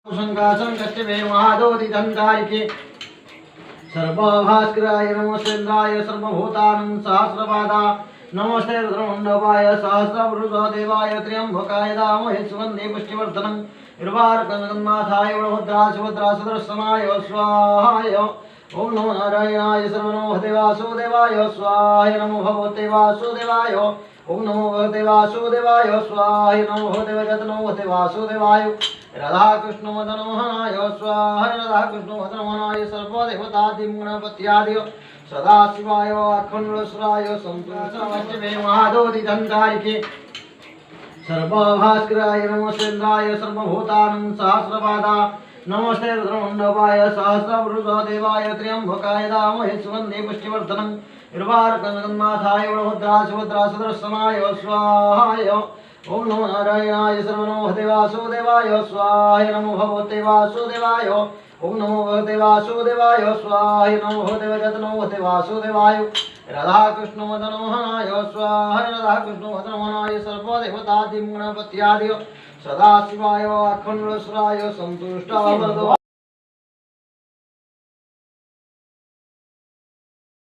संकाशं कच्चवे महादोदितन्तारिके सर्वभास्कराय नमोऽस्तेन्द्राय सर्वभूतानं सहस्रपादा नमस्ते रुद्रमण्डपाय सहस्रपुरुषो देवाय त्र्यम्बकाय दामहे सुगन्धे पुष्टिवर्धनं निर्वारकन्माथाय बलभद्रा सुभद्रा सुदर्शनाय स्वाहाय ओं नमो नारायणाय सर्वनमो वासुदेवाय स्वाहाय नमो भगवते वासुदेवाय ओं नमो भगवते वासुदेवाय स्वाहाय नमो भगवते वजतनमो वासुदेवाय राधा कृष्ण मदनमोहनाय स्वाहाय राधा कृष्ण मदनमोहनाय सर्वदेवतादिगुणपत्यादि सदाशिवाय अखण्डस्वराय संतोषमे महादोदितन्तारिके सर्वभास्कराय नमोऽस्तेन्द्राय सर्वभूतानं सहस्रपादा नमस्ते रुद्रमण्डपाय सहस्रपुरुषो देवाय त्र्यम्बकाय दामहे सुगन्धे पुष्टिवर्धनं निर्वारकन्माथाय बलभद्रा सुभद्रा सुदर्शनाय स्वाहाय ओं नमो नारायणाय सर्वनमो वासुदेवाय स्वाहाय नमो भगवते वासुदेवाय ओं नमो भगवते वासुदेवाय स्वाहाय नमो भगवते वजतनमो वासुदेवाय राधा कृष्ण मदनमोहनाय स्वाहाय राधा कृष्ण मदनमोहनाय सर्वदेवतादिगुणपत्यादि सदाशिवाय अखण्डस्वराय संतुष्टावरदो